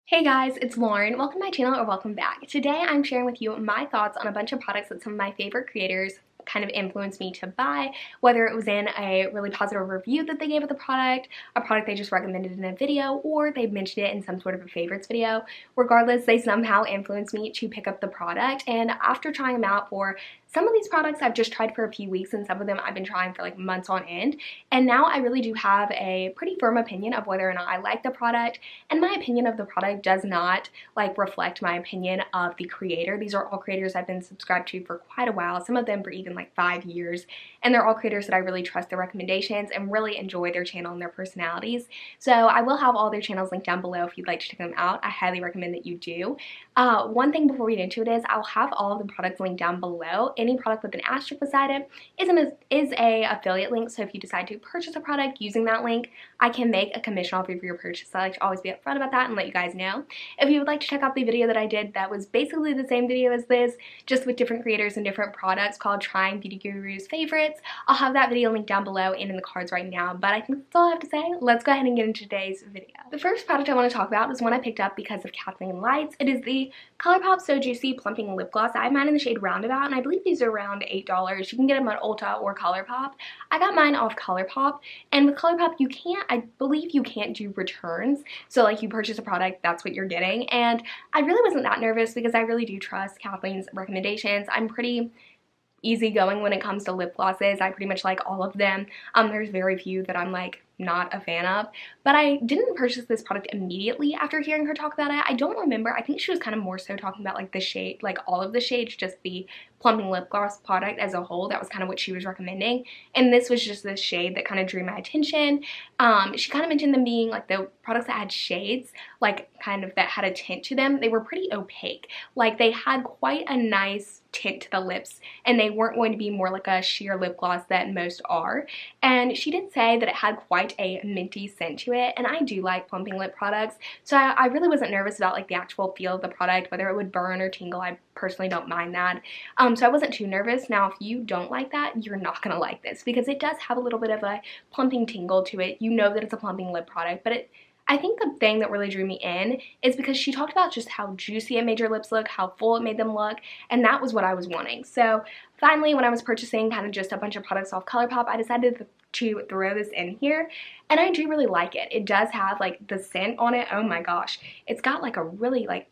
Hey guys, it's Lauren. Welcome to my channel or welcome back. Today I'm sharing with you my thoughts on a bunch of products that some of my favorite creators kind of influenced me to buy, whether it was in a really positive review that they gave of the product, a product they just recommended in a video, or they mentioned it in some sort of a favorites video. Regardless, they somehow influenced me to pick up the product, and after trying them out for some of these products I've just tried for a few weeks, and some of them I've been trying for like months on end, and now I really do have a pretty firm opinion of whether or not I like the product, and my opinion of the product does not like reflect my opinion of the creator. These are all creators I've been subscribed to for quite a while, some of them for even like 5 years, and they're all creators that I really trust their recommendations and really enjoy their channel and their personalities. So I will have all their channels linked down below if you'd like to check them out. I highly recommend that you do. One thing before we get into it is I'll have all of the products linked down below. Any product with an asterisk beside it is a affiliate link, so if you decide to purchase a product using that link, I can make a commission off of your purchase. So I like to always be upfront about that and let you guys know. If you would like to check out the video that I did that was basically the same video as this, just with different creators and different products, called Trying Beauty Guru's Favorites, I'll have that video linked down below and in the cards right now. But I think that's all I have to say. Let's go ahead and get into today's video. The first product I want to talk about is one I picked up because of Kathleen Lights. It is the Colourpop So Juicy Plumping Lip Gloss. I have mine in the shade Roundabout, and I believe these are around $8. You can get them at Ulta or Colourpop. I got mine off Colourpop, and with Colourpop I believe you can't do returns. So like you purchase a product, that's what you're getting. And I really wasn't that nervous because I really do trust Kathleen's recommendations. I'm pretty easygoing when it comes to lip glosses. I pretty much like all of them. There's very few that I'm like not a fan of, but I didn't purchase this product immediately after hearing her talk about it. I don't remember. I think she was kind of more so talking about like the shade, like all of the shades, just the plumping lip gloss product as a whole. That was kind of what she was recommending, and this was just this shade that kind of drew my attention. She kind of mentioned them being like the products that had shades, like kind of that had a tint to them. They were pretty opaque, like they had quite a nice tint to the lips, and they weren't going to be more like a sheer lip gloss that most are. And she did say that it had quite a minty scent to it, and I do like plumping lip products, so I really wasn't nervous about like the actual feel of the product, whether it would burn or tingle. I personally don't mind that, so I wasn't too nervous. Now if you don't like that, you're not gonna like this because it does have a little bit of a plumping tingle to it. You know that it's a plumping lip product, but I think the thing that really drew me in is because she talked about just how juicy it made your lips look, how full it made them look, and that was what I was wanting. So finally, when I was purchasing kind of just a bunch of products off Colourpop, I decided to throw this in here, and I do really like it. It does have like the scent on it. Oh my gosh, it's got like a really like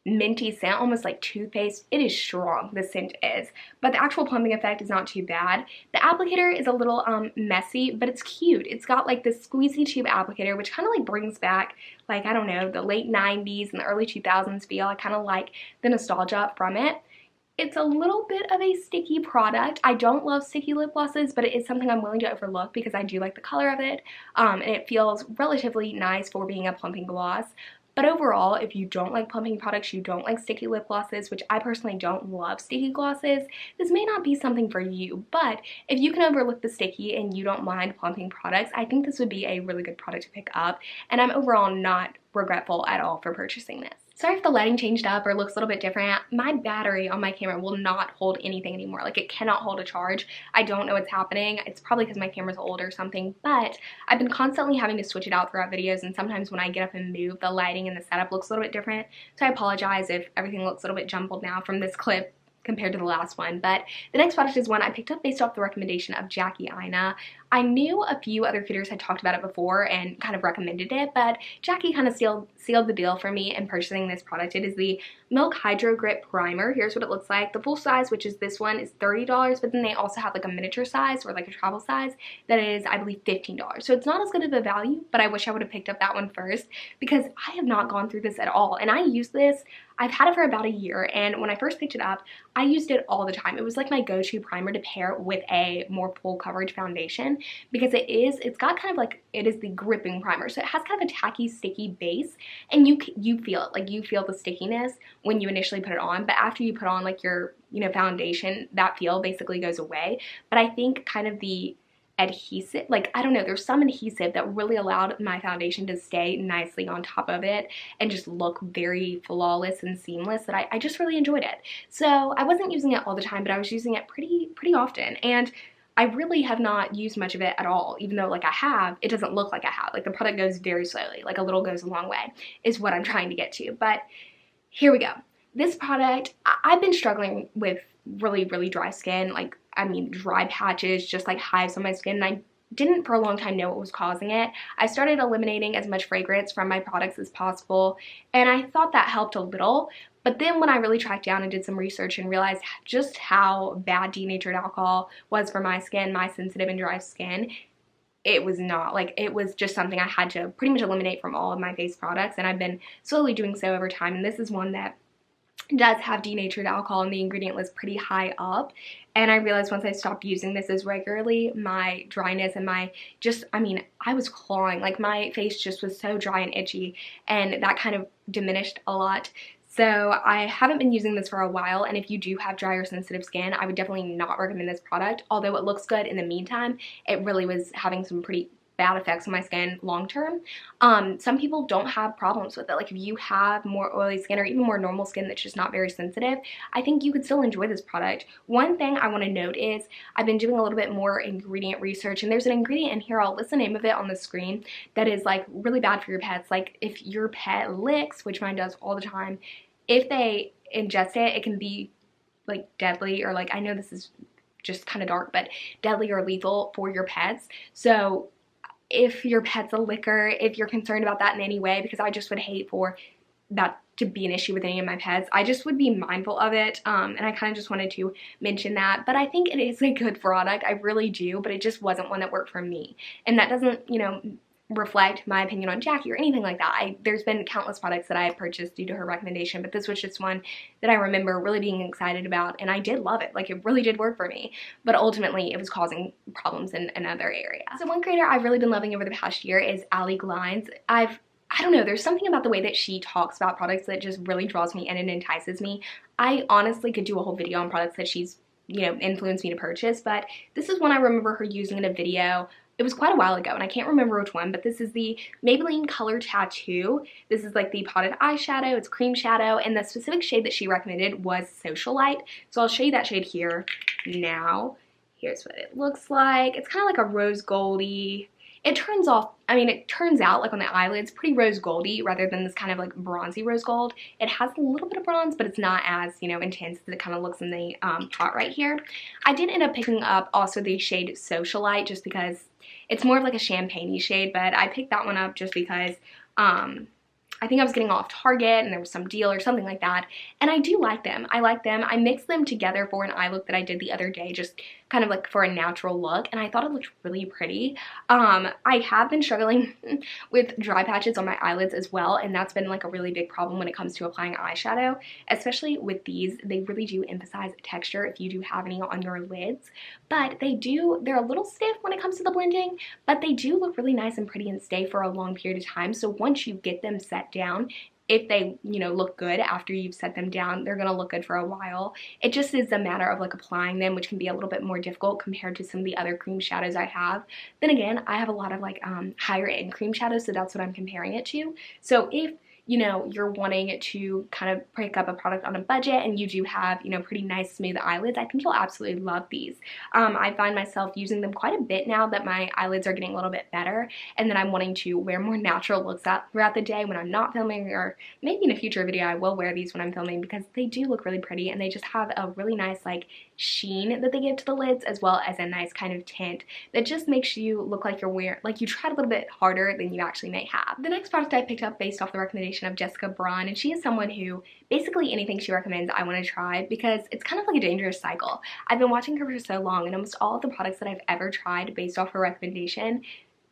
minty scent, almost like toothpaste. It is strong, the scent is, but the actual plumping effect is not too bad. The applicator is a little messy, but it's cute. It's got like this squeezy tube applicator, which kind of like brings back like, I don't know, the late 90s and the early 2000s feel. I kind of like the nostalgia from it. It's a little bit of a sticky product. I don't love sticky lip glosses, but it is something I'm willing to overlook because I do like the color of it, and it feels relatively nice for being a plumping gloss. But overall, if you don't like plumping products, you don't like sticky lip glosses, which I personally don't love sticky glosses, this may not be something for you. But if you can overlook the sticky and you don't mind plumping products, I think this would be a really good product to pick up, and I'm overall not regretful at all for purchasing this. Sorry if the lighting changed up or looks a little bit different. My battery on my camera will not hold anything anymore. Like it cannot hold a charge. I don't know what's happening. It's probably because my camera's old or something, but I've been constantly having to switch it out throughout videos, and sometimes when I get up and move, the lighting and the setup looks a little bit different. So I apologize if everything looks a little bit jumbled now from this clip compared to the last one. But the next product is one I picked up based off the recommendation of Jackie Aina. I knew a few other creators had talked about it before and kind of recommended it, but Jackie kind of sealed the deal for me in purchasing this product. It is the Milk Hydro Grip Primer. Here's what it looks like. The full size, which is this one, is $30, but then they also have like a miniature size or like a travel size that is, I believe, $15. So it's not as good of a value, but I wish I would have picked up that one first because I have not gone through this at all. And I use this, I've had it for about a year, and when I first picked it up, I used it all the time. It was like my go-to primer to pair with a more full coverage foundation because it's got kind of like, it is the gripping primer. So it has kind of a tacky, sticky base, and you feel it, like you feel the stickiness when you initially put it on, but after you put on like your, foundation, that feel basically goes away. But I think kind of the adhesive, like, I don't know, there's some adhesive that really allowed my foundation to stay nicely on top of it and just look very flawless and seamless that I just really enjoyed it. So I wasn't using it all the time, but I was using it pretty often, and I really have not used much of it at all, even though like I have, it doesn't look like I have. Like the product goes very slowly, like a little goes a long way is what I'm trying to get to. But here we go. This product, I've been struggling with really, really dry skin, like, I mean, dry patches, just like hives on my skin, and I didn't for a long time know what was causing it. I started eliminating as much fragrance from my products as possible, and I thought that helped a little, but then when I really tracked down and did some research and realized just how bad denatured alcohol was for my skin, my sensitive and dry skin, it was not. Like, it was just something I had to pretty much eliminate from all of my face products, and I've been slowly doing so over time, and this is one that does have denatured alcohol and the ingredient list pretty high up. And I realized once I stopped using this as regularly, my dryness and my just, I mean, I was clawing. Like, my face just was so dry and itchy, and that kind of diminished a lot. So I haven't been using this for a while, and if you do have dry or sensitive skin, I would definitely not recommend this product. Although it looks good in the meantime, it really was having some pretty bad effects on my skin long term. Some people don't have problems with it. Like, if you have more oily skin or even more normal skin that's just not very sensitive, I think you could still enjoy this product. One thing I want to note is I've been doing a little bit more ingredient research, and there's an ingredient in here, I'll list the name of it on the screen, that is like really bad for your pets. Like, if your pet licks, which mine does all the time, if they ingest it, it can be like deadly, or like, I know this is just kind of dark, but deadly or lethal for your pets. So if your pet's a licker, if you're concerned about that in any way, because I just would hate for that to be an issue with any of my pets, I just would be mindful of it, and I kind of just wanted to mention that. But I think it is a good product, I really do, but it just wasn't one that worked for me, and that doesn't, you know, reflect my opinion on Jackie or anything like that. There's been countless products that I have purchased due to her recommendation, but this was just one that I remember really being excited about, and I did love it. Like, it really did work for me, but ultimately it was causing problems in another area. So one creator I've really been loving over the past year is Allie Glines. I don't know, there's something about the way that she talks about products that just really draws me in and entices me. I honestly could do a whole video on products that she's, you know, influenced me to purchase, but this is one I remember her using in a video. It was quite a while ago, and I can't remember which one, but this is the Maybelline Color Tattoo. This is like the potted eyeshadow. It's cream shadow, and the specific shade that she recommended was Socialite. So I'll show you that shade here now. Here's what it looks like. It's kind of like a rose goldy. It turns out like on the eyelids, pretty rose goldy rather than this kind of like bronzy rose gold. It has a little bit of bronze, but it's not as, you know, intense as it kind of looks in the pot right here. I did end up picking up also the shade Socialite just because it's more of like a champagne-y shade, but I picked that one up just because I think I was getting off Target and there was some deal or something like that, and I do like them. I like them. I mixed them together for an eye look that I did the other day, just kind of like for a natural look, and I thought it looked really pretty. I have been struggling with dry patches on my eyelids as well, and that's been like a really big problem when it comes to applying eyeshadow, especially with these. They really do emphasize texture if you do have any on your lids, but they're a little stiff when it comes to the blending, but they do look really nice and pretty and stay for a long period of time. So once you get them set down, if they, you know, look good after you've set them down, they're gonna look good for a while. It just is a matter of like applying them, which can be a little bit more difficult compared to some of the other cream shadows I have. Then again, I have a lot of like higher end cream shadows, so that's what I'm comparing it to. So if, you know, you're wanting to kind of pick up a product on a budget and you do have, you know, pretty nice smooth eyelids, I think you'll absolutely love these. I find myself using them quite a bit now that my eyelids are getting a little bit better, and then I'm wanting to wear more natural looks throughout the day when I'm not filming, or maybe in a future video I will wear these when I'm filming, because they do look really pretty and they just have a really nice like sheen that they give to the lids, as well as a nice kind of tint that just makes you look like you're wearing, like you tried a little bit harder than you actually may have. The next product I picked up based off the recommendation of Jessica Braun, and she is someone who basically anything she recommends I want to try, because it's kind of like a dangerous cycle. I've been watching her for so long, and almost all of the products that I've ever tried based off her recommendation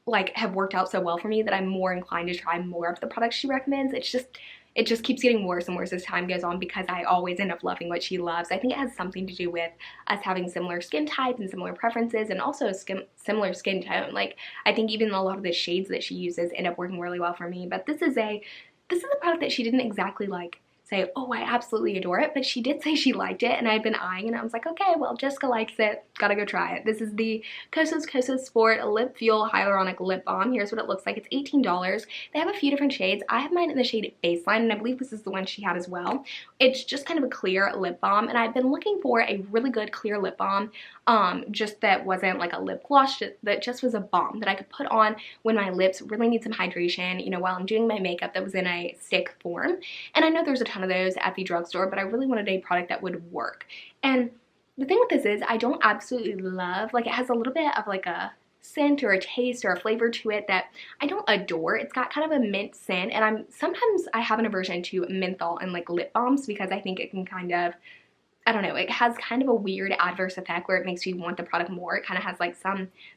like have worked out so well for me that I'm more inclined to try more of the products she recommends. It just keeps getting worse and worse as time goes on, because I always end up loving what she loves. I think it has something to do with us having similar skin types and similar preferences, and also a similar skin tone. Like, I think even a lot of the shades that she uses end up working really well for me. But this is a product that she didn't exactly like say, oh, I absolutely adore it, but she did say she liked it, and I'd been eyeing it, and I was like, okay, well, Jessica likes it, gotta go try it. This is the Kosasport LipFuel Hyaluronic Lip Balm. Here's what it looks like. It's $18. They have a few different shades. I have mine in the shade Baseline, and I believe this is the one she had as well. It's just kind of a clear lip balm, and I've been looking for a really good clear lip balm, just that wasn't like a lip gloss, that just was a balm that I could put on when my lips really need some hydration, you know, while I'm doing my makeup, that was in a stick form. And I know there's a ton of those at the drugstore, but I really wanted a product that would work. And the thing with this is I don't absolutely love, like, it has a little bit of like a scent or a taste or a flavor to it that I don't adore. It's got kind of a mint scent, and sometimes I have an aversion to menthol and like lip balms because I think it can kind of, I don't know, it has kind of a weird adverse effect where it makes you want the product more. It kind of has like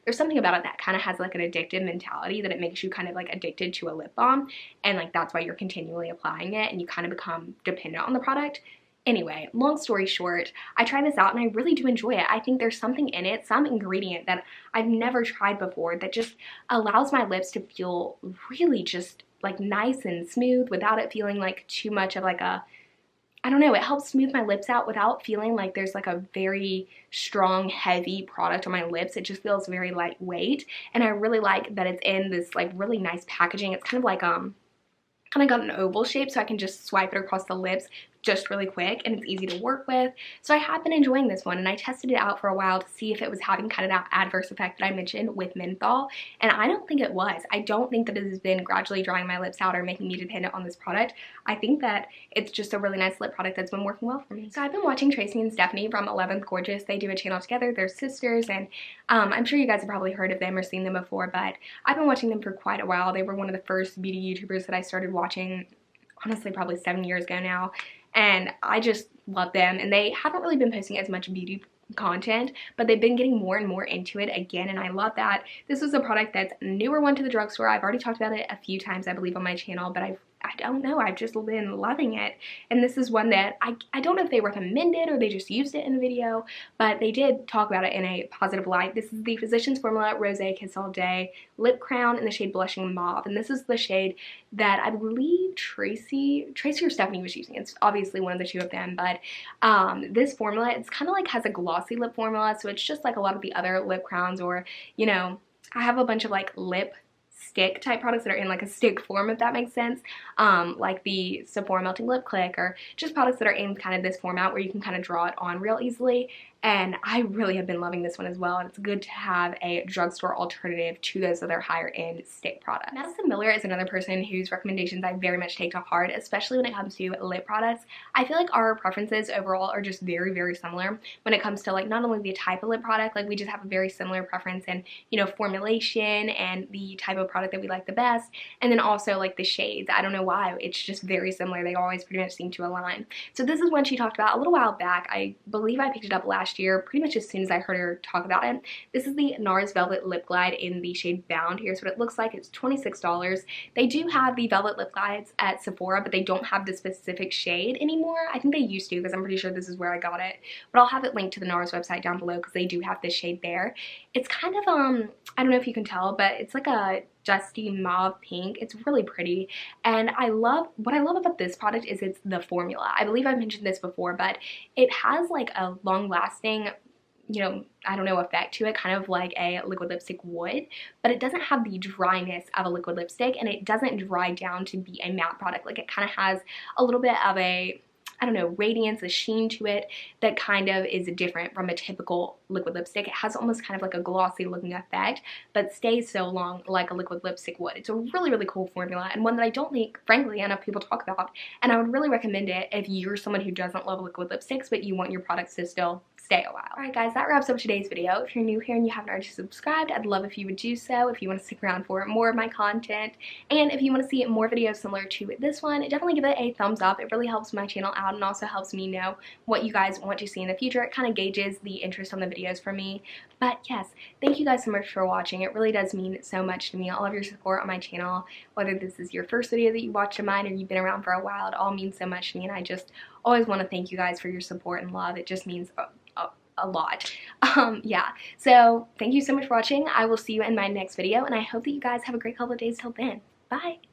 there's something about it that kind of has like an addictive mentality, that it makes you kind of like addicted to a lip balm, and like that's why you're continually applying it and you kind of become dependent on the product. Anyway, long story short, I tried this out and I really do enjoy it. I think there's something in it, some ingredient that I've never tried before that just allows my lips to feel really just like nice and smooth without it feeling like too much of like a, I don't know, it helps smooth my lips out without feeling like there's like a very strong, heavy product on my lips. It just feels very lightweight, and I really like that it's in this like really nice packaging. It's kind of like kind of got an oval shape, so I can just swipe it across the lips just really quick, and it's easy to work with. So I have been enjoying this one, and I tested it out for a while to see if it was having kind of that adverse effect that I mentioned with menthol, and I don't think it was. I don't think that it has been gradually drying my lips out or making me dependent on this product. I think that it's just a really nice lip product that's been working well for me. So I've been watching Tracy and Stephanie from 11th Gorgeous. They do a channel together. They're sisters, and I'm sure you guys have probably heard of them or seen them before, but I've been watching them for quite a while. They were one of the first beauty YouTubers that I started watching, honestly, probably 7 years ago now. And I just love them, and they haven't really been posting as much beauty content, but they've been getting more and more into it again, and I love that. This was a product that's a newer one to the drugstore. I've already talked about it a few times, I believe, on my channel, but I don't know, I've just been loving it. And this is one that I don't know if they recommend it or they just used it in a video, but they did talk about it in a positive light. This is the Physicians Formula Rosé Kiss All Day Lip Crown in the shade Blushing Mauve, and this is the shade that I believe Tracy or Stephanie was using. It's obviously one of the two of them, but this formula, it's kind of like has a glossy lip formula, so it's just like a lot of the other lip crowns, or, you know, I have a bunch of like lip stick type products that are in like a stick form, if that makes sense, like the Sephora Melting Lip Click, or just products that are in kind of this format where you can kind of draw it on real easily. And I really have been loving this one as well, and it's good to have a drugstore alternative to those other higher end stick products. Madison Miller is another person whose recommendations I very much take to heart, especially when it comes to lip products. I feel like our preferences overall are just very, very similar when it comes to like not only the type of lip product, like we just have a very similar preference in, you know, formulation and the type of product that we like the best, and then also like the shades. I don't know why, it's just very similar. They always pretty much seem to align. So this is one she talked about a little while back. I believe I picked it up last year, pretty much as soon as I heard her talk about it. This is the NARS Velvet Lip Glide in the shade Bound. Here's what it looks like. It's $26. They do have the Velvet Lip Glides at Sephora, but they don't have the specific shade anymore. I think they used to, because I'm pretty sure this is where I got it, but I'll have it linked to the NARS website down below because they do have this shade there. It's kind of, I don't know if you can tell, but it's like a dusty mauve pink. It's really pretty, and what I love about this product is it's the formula. I believe I mentioned this before, but it has like a long-lasting, you know, I don't know, effect to it, kind of like a liquid lipstick would, but it doesn't have the dryness of a liquid lipstick, and it doesn't dry down to be a matte product. Like, it kind of has a little bit of a, I don't know, radiance, a sheen to it that kind of is different from a typical liquid lipstick. It has almost kind of like a glossy looking effect, but stays so long like a liquid lipstick would. It's a really, really cool formula, and one that I don't think, frankly, enough people talk about, and I would really recommend it if you're someone who doesn't love liquid lipsticks, but you want your products to still stay a while. Alright guys, that wraps up today's video. If you're new here and you haven't already subscribed, I'd love if you would do so, if you want to stick around for more of my content. And if you want to see more videos similar to this one, definitely give it a thumbs up. It really helps my channel out and also helps me know what you guys want to see in the future. It kind of gauges the interest on the videos for me. But yes, thank you guys so much for watching. It really does mean so much to me. All of your support on my channel, whether this is your first video that you watched of mine or you've been around for a while, it all means so much to me, and I just always want to thank you guys for your support and love. It just means a lot. Yeah, so thank you so much for watching. I will see you in my next video, and I hope that you guys have a great couple of days till then. Bye!